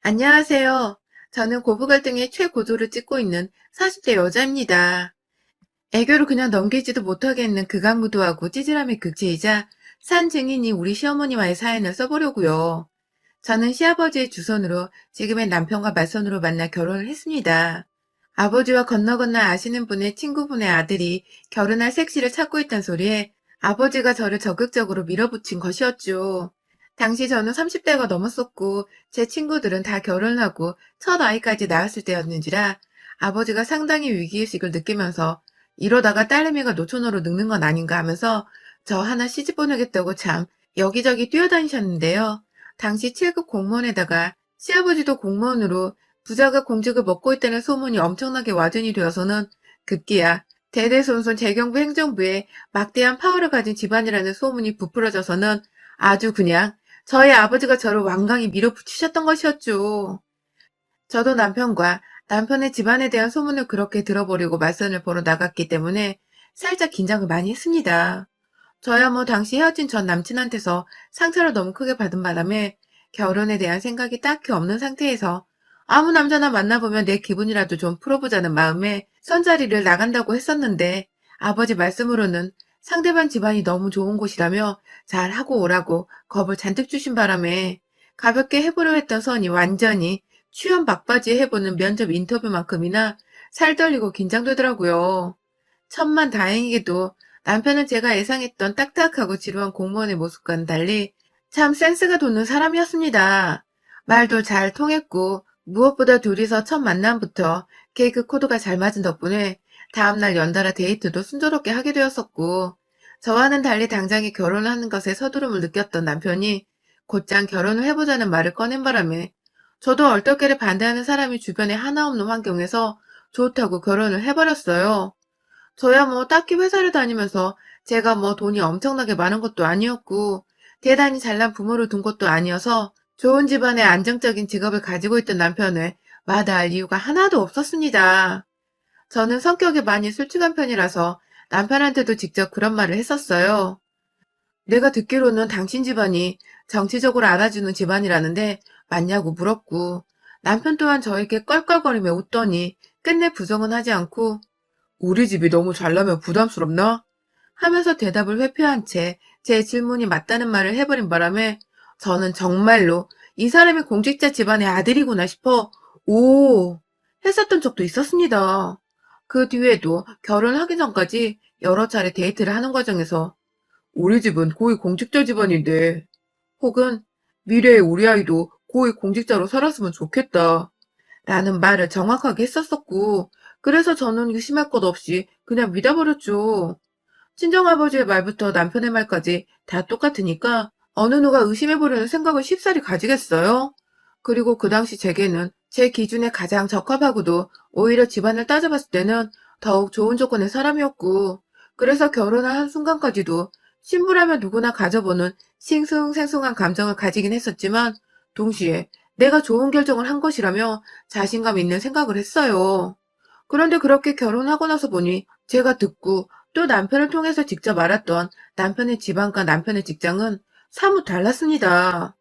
안녕하세요. 저는 고부 갈등의 최고조를 찍고 있는 40대 여자입니다. 애교를 그냥 넘기지도 못하겠는 극악무도하고 찌질함의 극치이자 산 증인이 우리 시어머니와의 사연을 써보려고요. 저는 시아버지의 주선으로 지금의 남편과 맞선으로 만나 결혼을 했습니다. 아버지와 건너 아시는 분의 친구분의 아들이 결혼할 색시를 찾고 있단 소리에 아버지가 저를 적극적으로 밀어붙인 것이었죠. 당시 저는 30대가 넘었었고 제 친구들은 다 결혼하고 첫 아이까지 낳았을 때였는지라 아버지가 상당히 위기의식을 느끼면서 이러다가 딸내미가 노처녀로 늙는 건 아닌가 하면서 저 하나 시집 보내겠다고 참 여기저기 뛰어다니셨는데요. 당시 7급 공무원에다가 시아버지도 공무원으로 부자가 공직을 먹고 있다는 소문이 엄청나게 와전이 되어서는 급기야 대대손손 재경부 행정부에 막대한 파워를 가진 집안이라는 소문이 부풀어져서는 아주 그냥 저희 아버지가 저를 완강히 밀어붙이셨던 것이었죠. 저도 남편과 남편의 집안에 대한 소문을 그렇게 들어보려고 맞선을 보러 나갔기 때문에 살짝 긴장을 많이 했습니다. 저야 뭐 당시 헤어진 전 남친한테서 상처를 너무 크게 받은 바람에 결혼에 대한 생각이 딱히 없는 상태에서 아무 남자나 만나보면 내 기분이라도 좀 풀어보자는 마음에 선자리를 나간다고 했었는데 아버지 말씀으로는 상대방 집안이 너무 좋은 곳이라며 잘 하고 오라고 겁을 잔뜩 주신 바람에 가볍게 해보려 했던 선이 완전히 취업 막바지에 해보는 면접 인터뷰만큼이나 살떨리고 긴장되더라고요. 천만 다행이게도 남편은 제가 예상했던 딱딱하고 지루한 공무원의 모습과는 달리 참 센스가 돋는 사람이었습니다. 말도 잘 통했고 무엇보다 둘이서 첫 만남부터 개그 코드가 잘 맞은 덕분에 다음날 연달아 데이트도 순조롭게 하게 되었었고 저와는 달리 당장에 결혼을 하는 것에 서두름을 느꼈던 남편이 곧장 결혼을 해보자는 말을 꺼낸 바람에 저도 얼떨결에 반대하는 사람이 주변에 하나 없는 환경에서 좋다고 결혼을 해버렸어요. 저야 뭐 딱히 회사를 다니면서 제가 뭐 돈이 엄청나게 많은 것도 아니었고 대단히 잘난 부모를 둔 것도 아니어서 좋은 집안의 안정적인 직업을 가지고 있던 남편을 마다할 이유가 하나도 없었습니다. 저는 성격이 많이 솔직한 편이라서 남편한테도 직접 그런 말을 했었어요. 내가 듣기로는 당신 집안이 정치적으로 알아주는 집안이라는데 맞냐고 물었고 남편 또한 저에게 껄껄거리며 웃더니 끝내 부정은 하지 않고 우리 집이 너무 잘나면 부담스럽나? 하면서 대답을 회피한 채 제 질문이 맞다는 말을 해버린 바람에 저는 정말로 이 사람이 공직자 집안의 아들이구나 싶어 오 했었던 적도 있었습니다. 그 뒤에도 결혼하기 전까지 여러 차례 데이트를 하는 과정에서 우리 집은 고위 공직자 집안인데 혹은 미래의 우리 아이도 고위 공직자로 살았으면 좋겠다 라는 말을 정확하게 했었었고 그래서 저는 의심할 것 없이 그냥 믿어버렸죠. 친정아버지의 말부터 남편의 말까지 다 똑같으니까 어느 누가 의심해보려는 생각을 쉽사리 가지겠어요? 그리고 그 당시 제게는 제 기준에 가장 적합하고도 오히려 집안을 따져봤을 때는 더욱 좋은 조건의 사람이었고 그래서 결혼을 한 순간까지도 신부라면 누구나 가져보는 싱숭생숭한 감정을 가지긴 했었지만 동시에 내가 좋은 결정을 한 것이라며 자신감 있는 생각을 했어요. 그런데 그렇게 결혼하고 나서 보니 제가 듣고 또 남편을 통해서 직접 알았던 남편의 집안과 남편의 직장은 사뭇 달랐습니다.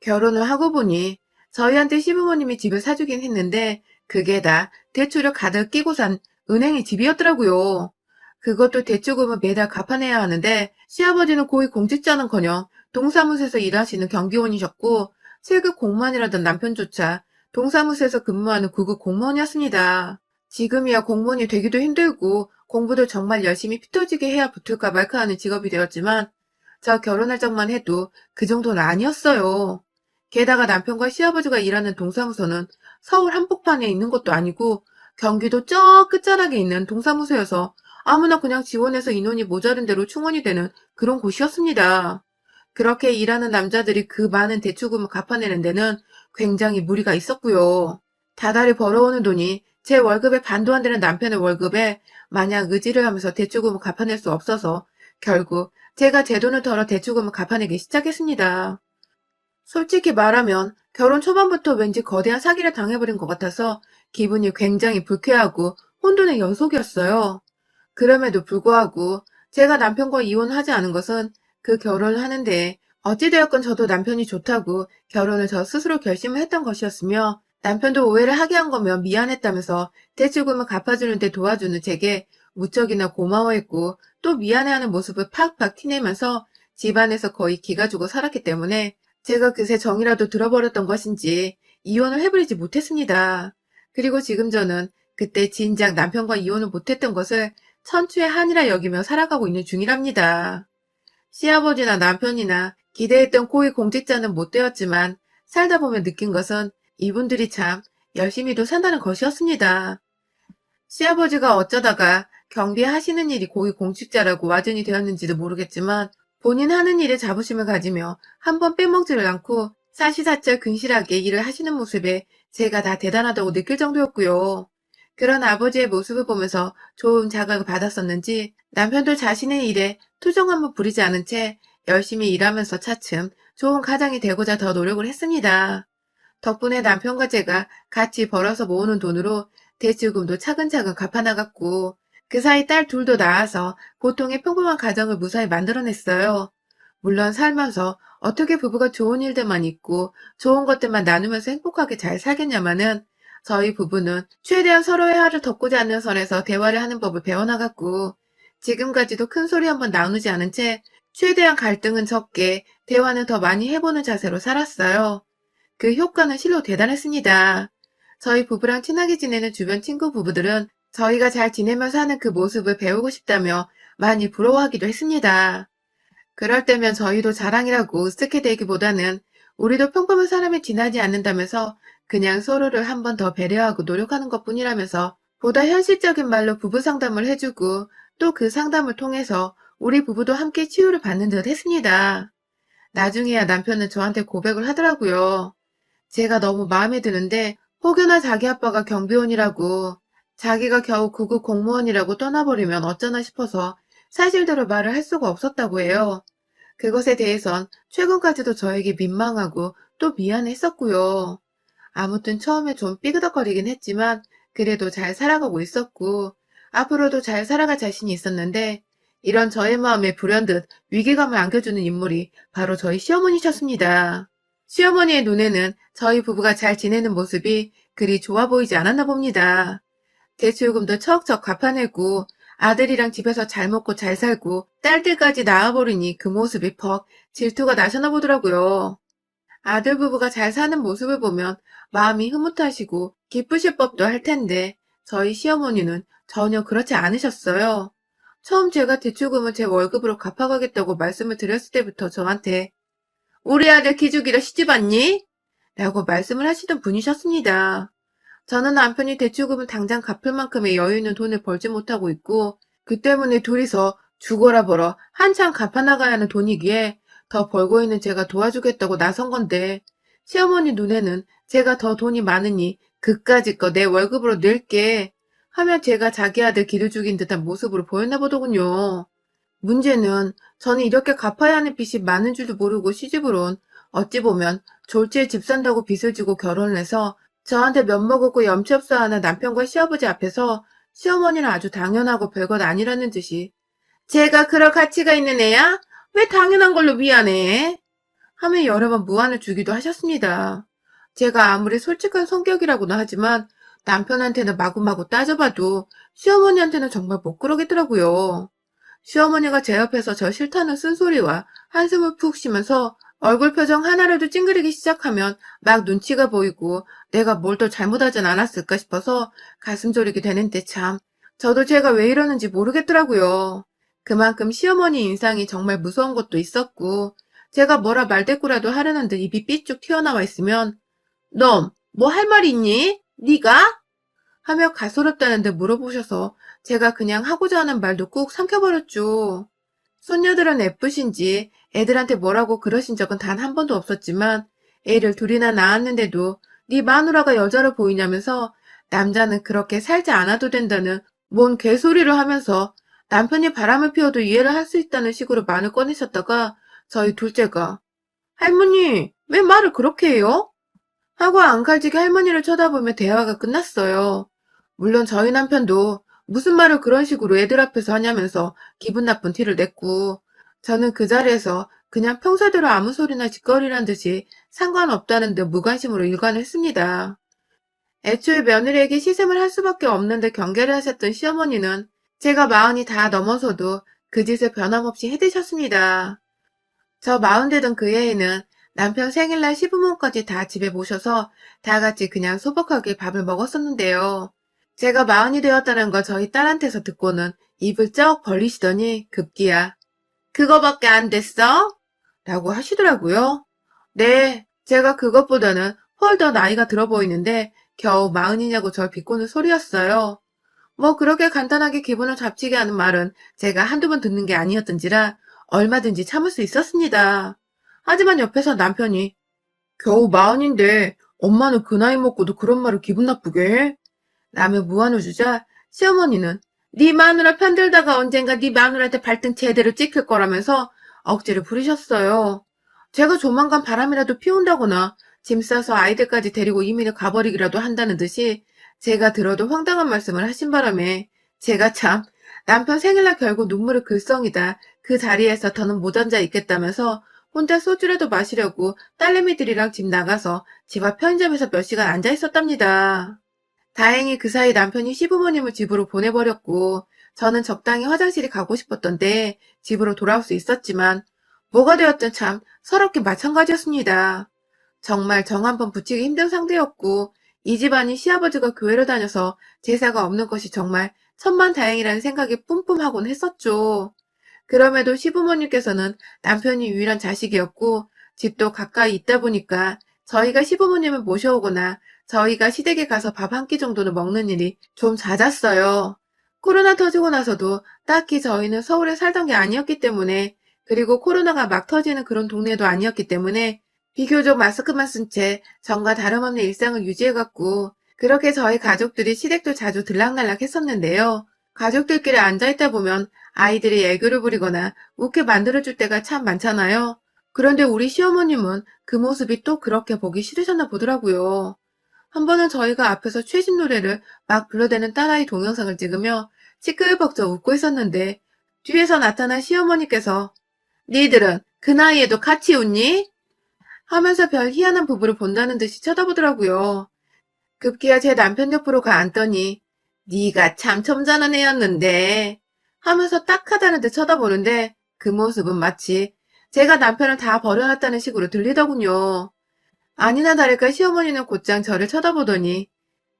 결혼을 하고 보니 저희한테 시부모님이 집을 사주긴 했는데 그게 다 대출을 가득 끼고 산 은행의 집이었더라고요. 그것도 대출금을 매달 갚아내야 하는데 시아버지는 고위 공직자는커녕 동사무소에서 일하시는 경비원이셨고 7급 공무원이라던 남편조차 동사무소에서 근무하는 9급 공무원이었습니다. 지금이야 공무원이 되기도 힘들고 공부도 정말 열심히 피 터지게 해야 붙을까 말까 하는 직업이 되었지만 저 결혼할 적만 해도 그 정도는 아니었어요. 게다가 남편과 시아버지가 일하는 동사무소는 서울 한복판에 있는 것도 아니고 경기도 저 끝자락에 있는 동사무소여서 아무나 그냥 지원해서 인원이 모자른 대로 충원이 되는 그런 곳이었습니다. 그렇게 일하는 남자들이 그 많은 대출금을 갚아내는 데는 굉장히 무리가 있었고요. 다달이 벌어오는 돈이 제 월급의 반도 안 되는 남편의 월급에 마냥 의지를 하면서 대출금을 갚아낼 수 없어서 결국 제가 제 돈을 털어 대출금을 갚아내기 시작했습니다. 솔직히 말하면 결혼 초반부터 왠지 거대한 사기를 당해버린 것 같아서 기분이 굉장히 불쾌하고 혼돈의 연속이었어요. 그럼에도 불구하고 제가 남편과 이혼하지 않은 것은 그 결혼을 하는데 어찌되었건 저도 남편이 좋다고 결혼을 저 스스로 결심을 했던 것이었으며 남편도 오해를 하게 한 거면 미안했다면서 대출금을 갚아주는데 도와주는 제게 무척이나 고마워했고 또 미안해하는 모습을 팍팍 티내면서 집안에서 거의 기가 죽어 살았기 때문에 제가 그새 정이라도 들어버렸던 것인지 이혼을 해버리지 못했습니다. 그리고 지금 저는 그때 진작 남편과 이혼을 못했던 것을 천추의 한이라 여기며 살아가고 있는 중이랍니다. 시아버지나 남편이나 기대했던 고위 공직자는 못 되었지만 살다 보면 느낀 것은 이분들이 참 열심히도 산다는 것이었습니다. 시아버지가 어쩌다가 경비에 하시는 일이 고위 공직자라고 와전이 되었는지도 모르겠지만 본인 하는 일에 자부심을 가지며 한 번 빼먹지를 않고 사시사철 근실하게 일을 하시는 모습에 제가 다 대단하다고 느낄 정도였고요. 그런 아버지의 모습을 보면서 좋은 자극을 받았었는지 남편도 자신의 일에 투정함을 부리지 않은 채 열심히 일하면서 차츰 좋은 가장이 되고자 더 노력을 했습니다. 덕분에 남편과 제가 같이 벌어서 모으는 돈으로 대출금도 차근차근 갚아나갔고 그 사이 딸 둘도 낳아서 보통의 평범한 가정을 무사히 만들어냈어요. 물론 살면서 어떻게 부부가 좋은 일들만 있고 좋은 것들만 나누면서 행복하게 잘 살겠냐마는 저희 부부는 최대한 서로의 화를 덮고자 하는 선에서 대화를 하는 법을 배워나갔고 지금까지도 큰 소리 한번 나누지 않은 채 최대한 갈등은 적게 대화는 더 많이 해보는 자세로 살았어요. 그 효과는 실로 대단했습니다. 저희 부부랑 친하게 지내는 주변 친구 부부들은 저희가 잘 지내면서 하는 그 모습을 배우고 싶다며 많이 부러워하기도 했습니다. 그럴 때면 저희도 자랑이라고 으쓱해 대기보다는 우리도 평범한 사람에 지나지 않는다면서 그냥 서로를 한 번 더 배려하고 노력하는 것뿐이라면서 보다 현실적인 말로 부부 상담을 해주고 또 그 상담을 통해서 우리 부부도 함께 치유를 받는 듯 했습니다. 나중에야 남편은 저한테 고백을 하더라고요. 제가 너무 마음에 드는데 혹여나 자기 아빠가 경비원이라고 자기가 겨우 구급 공무원이라고 떠나버리면 어쩌나 싶어서 사실대로 말을 할 수가 없었다고 해요. 그것에 대해선 최근까지도 저에게 민망하고 또 미안했었고요. 아무튼 처음에 좀 삐그덕거리긴 했지만 그래도 잘 살아가고 있었고 앞으로도 잘 살아갈 자신이 있었는데 이런 저의 마음에 불현듯 위기감을 안겨주는 인물이 바로 저희 시어머니셨습니다. 시어머니의 눈에는 저희 부부가 잘 지내는 모습이 그리 좋아 보이지 않았나 봅니다. 대출금도 척척 갚아내고 아들이랑 집에서 잘 먹고 잘 살고 딸들까지 낳아버리니 그 모습이 퍽 질투가 나셨나 보더라고요. 아들 부부가 잘 사는 모습을 보면 마음이 흐뭇하시고 기쁘실 법도 할 텐데 저희 시어머니는 전혀 그렇지 않으셨어요. 처음 제가 대출금을 제 월급으로 갚아가겠다고 말씀을 드렸을 때부터 저한테 우리 아들 기죽이라 시집 왔니? 라고 말씀을 하시던 분이셨습니다. 저는 남편이 대출금을 당장 갚을 만큼의 여유 있는 돈을 벌지 못하고 있고 그 때문에 둘이서 죽어라 벌어 한참 갚아나가야 하는 돈이기에 더 벌고 있는 제가 도와주겠다고 나선 건데 시어머니 눈에는 제가 더 돈이 많으니 그까짓 거 내 월급으로 낼게 하며 제가 자기 아들 기를 죽인 듯한 모습으로 보였나 보더군요. 문제는 저는 이렇게 갚아야 하는 빚이 많은 줄도 모르고 시집을 온 어찌 보면 졸지에 집 산다고 빚을 지고 결혼을 해서 저한테 면목없고 염치 없어 하는 남편과 시아버지 앞에서 시어머니는 아주 당연하고 별것 아니라는 듯이 제가 그럴 가치가 있는 애야? 왜 당연한 걸로 미안해? 하며 여러 번 무안을 주기도 하셨습니다. 제가 아무리 솔직한 성격이라고는 하지만 남편한테는 마구마구 따져봐도 시어머니한테는 정말 못 그러겠더라고요. 시어머니가 제 옆에서 저 싫다는 쓴소리와 한숨을 푹 쉬면서 얼굴 표정 하나라도 찡그리기 시작하면 막 눈치가 보이고 내가 뭘 더 잘못하진 않았을까 싶어서 가슴 졸이게 되는데 참 저도 제가 왜 이러는지 모르겠더라고요. 그만큼 시어머니 인상이 정말 무서운 것도 있었고 제가 뭐라 말대꾸라도 하려는 듯 입이 삐쭉 튀어나와 있으면 넌 뭐 할 말 있니? 네가? 하며 가소롭다는 듯 물어보셔서 제가 그냥 하고자 하는 말도 꾹 삼켜버렸죠. 손녀들은 예쁘신지 애들한테 뭐라고 그러신 적은 단 한 번도 없었지만 애를 둘이나 낳았는데도 네 마누라가 여자로 보이냐면서 남자는 그렇게 살지 않아도 된다는 뭔 개소리를 하면서 남편이 바람을 피워도 이해를 할 수 있다는 식으로 말을 꺼내셨다가 저희 둘째가 할머니 왜 말을 그렇게 해요? 하고 앙칼지게 할머니를 쳐다보며 대화가 끝났어요. 물론 저희 남편도 무슨 말을 그런 식으로 애들 앞에서 하냐면서 기분 나쁜 티를 냈고 저는 그 자리에서 그냥 평소대로 아무 소리나 짓거리란 듯이 상관없다는 듯 무관심으로 일관을 했습니다. 애초에 며느리에게 시샘을 할 수밖에 없는데 경계를 하셨던 시어머니는 제가 마흔이 다 넘어서도 그 짓을 변함없이 해대셨습니다. 저 마흔 되던 그 해에는 남편 생일날 시부모까지 다 집에 모셔서 다 같이 그냥 소복하게 밥을 먹었었는데요. 제가 마흔이 되었다는 거 저희 딸한테서 듣고는 입을 쩍 벌리시더니 급기야 그거밖에 안 됐어? 라고 하시더라고요. 네, 제가 그것보다는 훨 더 나이가 들어 보이는데 겨우 마흔이냐고 절 비꼬는 소리였어요. 뭐 그렇게 간단하게 기분을 잡치게 하는 말은 제가 한두 번 듣는 게 아니었던지라 얼마든지 참을 수 있었습니다. 하지만 옆에서 남편이 겨우 마흔인데 엄마는 그 나이 먹고도 그런 말을 기분 나쁘게 해? 라며 무안을 주자 시어머니는 네 마누라 편들다가 언젠가 네 마누라한테 발등 제대로 찍힐 거라면서 억지를 부리셨어요. 제가 조만간 바람이라도 피운다거나 짐 싸서 아이들까지 데리고 이민을 가버리기라도 한다는 듯이 제가 들어도 황당한 말씀을 하신 바람에 제가 참 남편 생일날 결국 눈물을 글썽이다 그 자리에서 더는 못 앉아 있겠다면서 혼자 소주라도 마시려고 딸내미들이랑 집 나가서 집 앞 편의점에서 몇 시간 앉아 있었답니다. 다행히 그 사이 남편이 시부모님을 집으로 보내버렸고 저는 적당히 화장실에 가고 싶었던데 집으로 돌아올 수 있었지만 뭐가 되었든 참 서럽긴 마찬가지였습니다. 정말 정 한 번 붙이기 힘든 상대였고 이 집안이 시아버지가 교회를 다녀서 제사가 없는 것이 정말 천만다행이라는 생각이 뿜뿜하곤 했었죠. 그럼에도 시부모님께서는 남편이 유일한 자식이었고 집도 가까이 있다 보니까 저희가 시부모님을 모셔오거나 저희가 시댁에 가서 밥 한 끼 정도는 먹는 일이 좀 잦았어요. 코로나 터지고 나서도 딱히 저희는 서울에 살던 게 아니었기 때문에 그리고 코로나가 막 터지는 그런 동네도 아니었기 때문에 비교적 마스크만 쓴 채 전과 다름없는 일상을 유지해갔고 그렇게 저희 가족들이 시댁도 자주 들락날락 했었는데요. 가족들끼리 앉아있다 보면 아이들이 애교를 부리거나 웃게 만들어줄 때가 참 많잖아요. 그런데 우리 시어머님은 그 모습이 또 그렇게 보기 싫으셨나 보더라고요. 한 번은 저희가 앞에서 최신 노래를 막 불러대는 딸아이 동영상을 찍으며 시끌벅적 웃고 있었는데 뒤에서 나타난 시어머니께서 니들은 그 나이에도 같이 웃니? 하면서 별 희한한 부부를 본다는 듯이 쳐다보더라고요. 급기야 제 남편 옆으로 가 앉더니 네가 참 점잖은 애였는데 하면서 딱하다는 듯 쳐다보는데 그 모습은 마치 제가 남편을 다 버려놨다는 식으로 들리더군요. 아니나 다를까 시어머니는 곧장 저를 쳐다보더니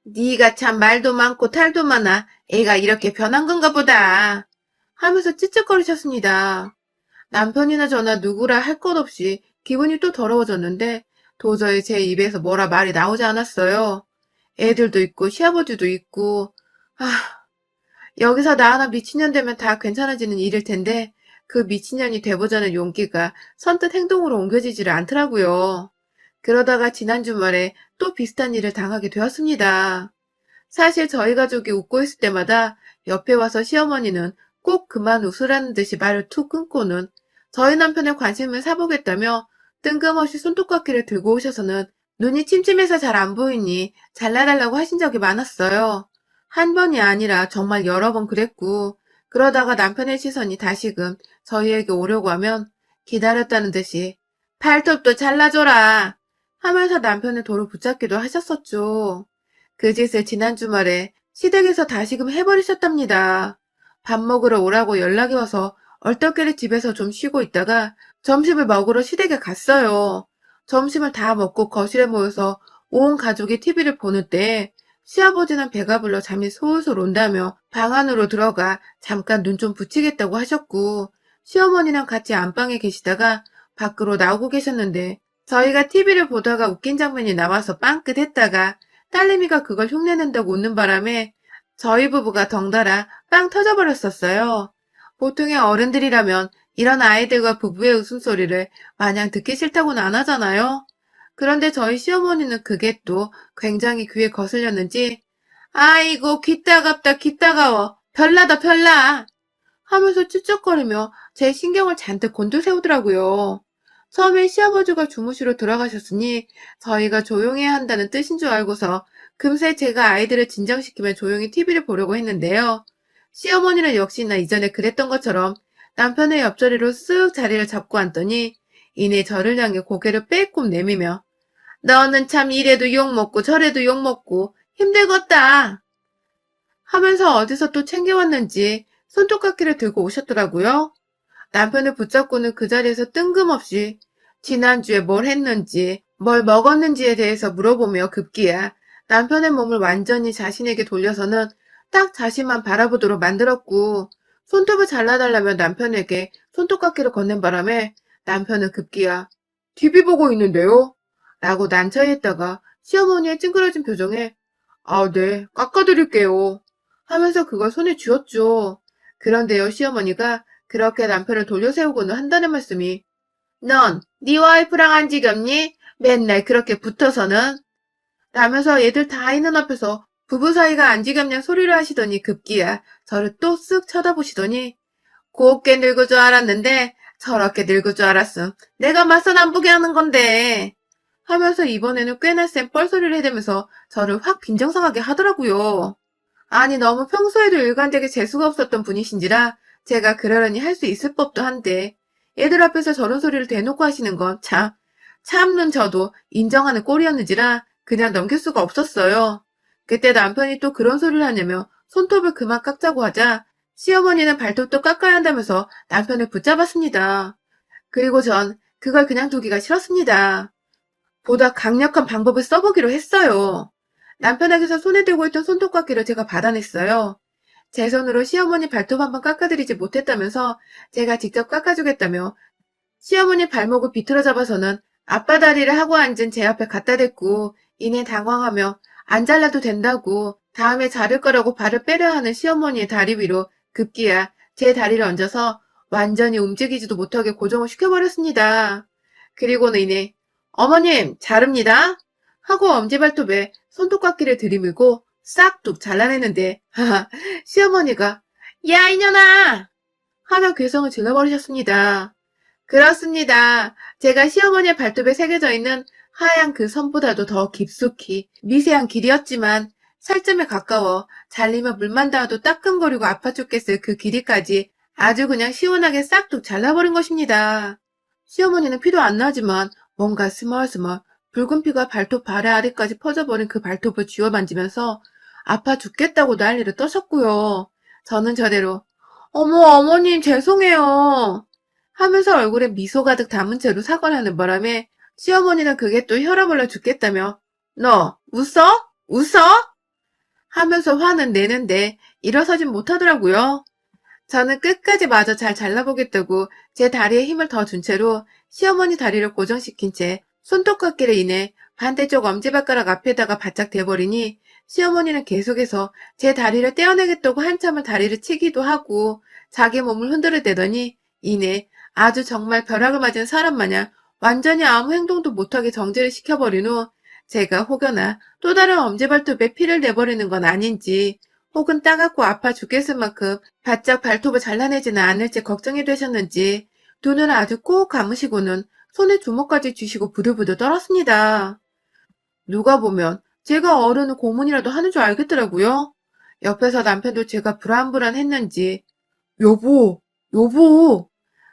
네가 참 말도 많고 탈도 많아 애가 이렇게 변한 건가 보다 하면서 찌쩍거리셨습니다. 남편이나 저나 누구라 할 것 없이 기분이 또 더러워졌는데 도저히 제 입에서 뭐라 말이 나오지 않았어요. 애들도 있고 시아버지도 있고 여기서 나 하나 미친년 되면 다 괜찮아지는 일일 텐데 그 미친년이 돼보자는 용기가 선뜻 행동으로 옮겨지지를 않더라고요. 그러다가 지난 주말에 또 비슷한 일을 당하게 되었습니다. 사실 저희 가족이 웃고 있을 때마다 옆에 와서 시어머니는 꼭 그만 웃으라는 듯이 말을 툭 끊고는 저희 남편의 관심을 사보겠다며 뜬금없이 손톱깎이를 들고 오셔서는 눈이 침침해서 잘 안 보이니 잘라달라고 하신 적이 많았어요. 한 번이 아니라 정말 여러 번 그랬고 그러다가 남편의 시선이 다시금 저희에게 오려고 하면 기다렸다는 듯이 팔톱도 잘라줘라 하면서 남편을 도로 붙잡기도 하셨었죠. 그 짓을 지난 주말에 시댁에서 다시금 해버리셨답니다. 밥 먹으러 오라고 연락이 와서 얼떨결에 집에서 좀 쉬고 있다가 점심을 먹으러 시댁에 갔어요. 점심을 다 먹고 거실에 모여서 온 가족이 TV를 보는 때 시아버지는 배가 불러 잠이 솔솔 온다며 방 안으로 들어가 잠깐 눈 좀 붙이겠다고 하셨고 시어머니랑 같이 안방에 계시다가 밖으로 나오고 계셨는데 저희가 TV를 보다가 웃긴 장면이 나와서 빵긋했다가 딸내미가 그걸 흉내낸다고 웃는 바람에 저희 부부가 덩달아 빵 터져버렸었어요. 보통의 어른들이라면 이런 아이들과 부부의 웃음소리를 마냥 듣기 싫다고는 안 하잖아요. 그런데 저희 시어머니는 그게 또 굉장히 귀에 거슬렸는지 아이고 귀 따갑다 귀 따가워 별나다 별나 하면서 쭈쭈거리며 제 신경을 잔뜩 곤두세우더라고요. 처음엔 시아버지가 주무시러 들어가셨으니 저희가 조용해야 한다는 뜻인 줄 알고서 금세 제가 아이들을 진정시키며 조용히 TV를 보려고 했는데요. 시어머니는 역시나 이전에 그랬던 것처럼 남편의 옆자리로 쓱 자리를 잡고 앉더니 이내 저를 향해 고개를 빼꼼 내미며 너는 참 이래도 욕먹고 저래도 욕먹고 힘들겠다 하면서 어디서 또 챙겨왔는지 손톱깎이를 들고 오셨더라고요. 남편을 붙잡고는 그 자리에서 뜬금없이 지난주에 뭘 했는지, 뭘 먹었는지에 대해서 물어보며 급기야 남편의 몸을 완전히 자신에게 돌려서는 딱 자신만 바라보도록 만들었고, 손톱을 잘라달라며 남편에게 손톱깎이를 건넨 바람에 남편은 급기야 TV 보고 있는데요? 라고 난처해했다가 시어머니의 찡그러진 표정에 아, 네, 깎아드릴게요. 하면서 그걸 손에 쥐었죠. 그런데요, 시어머니가 그렇게 남편을 돌려세우고는 한다는 말씀이 넌 네 와이프랑 안 지겹니? 맨날 그렇게 붙어서는 라면서 얘들 다 있는 앞에서 부부 사이가 안 지겹냐 소리를 하시더니 급기야 저를 또 쓱 쳐다보시더니 곱게 늙을 줄 알았는데 저렇게 늙을 줄 알았음. 내가 맞선 안 보게 하는 건데 하면서 이번에는 꽤나 센 뻘소리를 해대면서 저를 확 빈정상하게 하더라고요. 아니 너무 평소에도 일관되게 재수가 없었던 분이신지라 제가 그러려니 할 수 있을 법도 한데 애들 앞에서 저런 소리를 대놓고 하시는 건 참는 저도 인정하는 꼴이었는지라 그냥 넘길 수가 없었어요. 그때 남편이 또 그런 소리를 하냐며 손톱을 그만 깎자고 하자 시어머니는 발톱도 깎아야 한다면서 남편을 붙잡았습니다. 그리고 전 그걸 그냥 두기가 싫었습니다. 보다 강력한 방법을 써보기로 했어요. 남편에게서 손에 들고 있던 손톱깎이를 제가 받아냈어요. 제 손으로 시어머니 발톱 한번 깎아드리지 못했다면서 제가 직접 깎아주겠다며 시어머니 발목을 비틀어 잡아서는 앞바다리를 하고 앉은 제 앞에 갖다 댔고 이내 당황하며 안 잘라도 된다고 다음에 자를 거라고 발을 빼려 하는 시어머니의 다리 위로 급기야 제 다리를 얹어서 완전히 움직이지도 못하게 고정을 시켜버렸습니다. 그리고는 이내 어머님 자릅니다 하고 엄지발톱에 손톱깎이를 들이밀고 싹둑 잘라내는데 시어머니가 야 이년아 하며 괴성을 질러버리셨습니다. 그렇습니다. 제가 시어머니의 발톱에 새겨져 있는 하얀 그 선보다도 더 깊숙이 미세한 길이었지만 살점에 가까워 잘리면 물만 닿아도 따끔거리고 아파 죽겠을 그 길이까지 아주 그냥 시원하게 싹둑 잘라버린 것입니다. 시어머니는 피도 안 나지만 뭔가 스멀스멀 붉은 피가 발톱 발에 아래까지 퍼져버린 그 발톱을 쥐어 만지면서 아파 죽겠다고 난리를 떠셨고요. 저는 저대로 어머 어머님 죄송해요 하면서 얼굴에 미소 가득 담은 채로 사과를 하는 바람에 시어머니는 그게 또 혈압 올라 죽겠다며 너 웃어? 웃어? 하면서 화는 내는데 일어서진 못하더라고요. 저는 끝까지 마저 잘 잘라보겠다고 제 다리에 힘을 더 준 채로 시어머니 다리를 고정시킨 채 손톱깎이를 인해 반대쪽 엄지발가락 앞에다가 바짝 대버리니 시어머니는 계속해서 제 다리를 떼어내겠다고 한참을 다리를 치기도 하고 자기 몸을 흔들어대더니 이내 아주 정말 벼락을 맞은 사람 마냥 완전히 아무 행동도 못하게 정지를 시켜버린 후 제가 혹여나 또 다른 엄지발톱에 피를 내버리는 건 아닌지 혹은 따갑고 아파 죽겠을 만큼 바짝 발톱을 잘라내지는 않을지 걱정이 되셨는지 눈을 아주 꼭 감으시고는 손에 주먹까지 쥐시고 부들부들 떨었습니다. 누가 보면 제가 어른은 고문이라도 하는 줄 알겠더라고요. 옆에서 남편도 제가 불안불안했는지 여보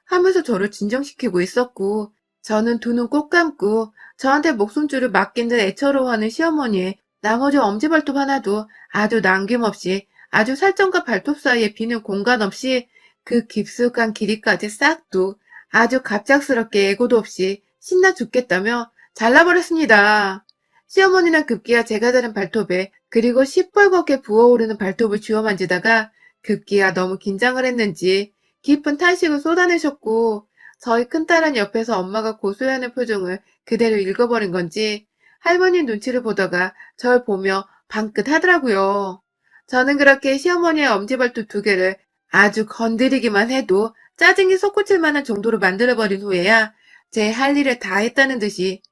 하면서 저를 진정시키고 있었고 저는 두 눈 꼭 감고 저한테 목숨줄을 맡긴 듯 애처로워하는 시어머니의 나머지 엄지발톱 하나도 아주 남김없이 아주 살점과 발톱 사이에 비는 공간 없이 그 깊숙한 길이까지 싹둑 아주 갑작스럽게 예고도 없이 신나 죽겠다며 잘라버렸습니다. 시어머니는 급기야 제가 다른 발톱에 그리고 시뻘겋게 부어오르는 발톱을 쥐어 만지다가 급기야 너무 긴장을 했는지 깊은 탄식을 쏟아내셨고 저희 큰딸은 옆에서 엄마가 고소해하는 표정을 그대로 읽어버린 건지 할머니 눈치를 보다가 절 보며 방긋 하더라고요. 저는 그렇게 시어머니의 엄지발톱 두 개를 아주 건드리기만 해도 짜증이 솟구칠 만한 정도로 만들어버린 후에야 제 할 일을 다 했다는 듯이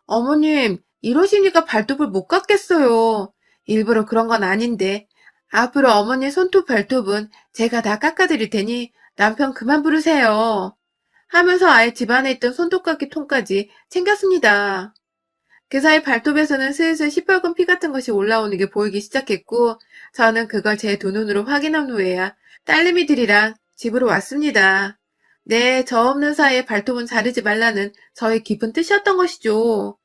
어머님 이러시니까 발톱을 못 깎겠어요. 일부러 그런 건 아닌데 앞으로 어머니 손톱 발톱은 제가 다 깎아드릴 테니 남편 그만 부르세요. 하면서 아예 집안에 있던 손톱깎이 통까지 챙겼습니다. 그 사이 발톱에서는 슬슬 시뻘건 피 같은 것이 올라오는 게 보이기 시작했고 저는 그걸 제 두 눈으로 확인한 후에야 딸내미들이랑 집으로 왔습니다. 네, 저 없는 사이에 발톱은 자르지 말라는 저의 깊은 뜻이었던 것이죠.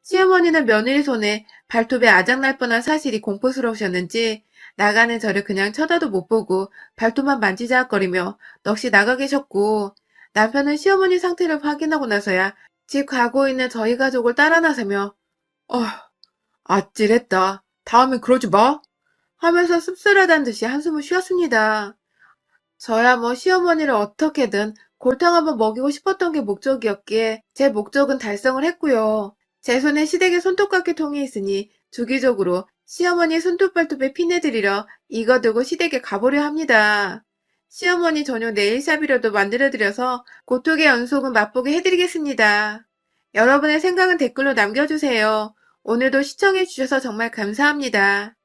시어머니는 며느리 손에 발톱에 아작날 뻔한 사실이 공포스러우셨는지 나가는 저를 그냥 쳐다도 못 보고 발톱만 만지작거리며 넋이 나가 계셨고, 남편은 시어머니 상태를 확인하고 나서야 집 가고 있는 저희 가족을 따라 나서며 아찔했다. 다음엔 그러지 마. 하면서 씁쓸하다는 듯이 한숨을 쉬었습니다. 저야 뭐 시어머니를 어떻게든 골탕 한번 먹이고 싶었던 게 목적이었기에 제 목적은 달성을 했고요. 제 손에 시댁의 손톱깎이 통이 있으니 주기적으로 시어머니 손톱발톱에 피내드리러 이거 들고 시댁에 가보려 합니다. 시어머니 전용 네일샵이라도 만들어드려서 고통의 연속은 맛보게 해드리겠습니다. 여러분의 생각은 댓글로 남겨주세요. 오늘도 시청해주셔서 정말 감사합니다.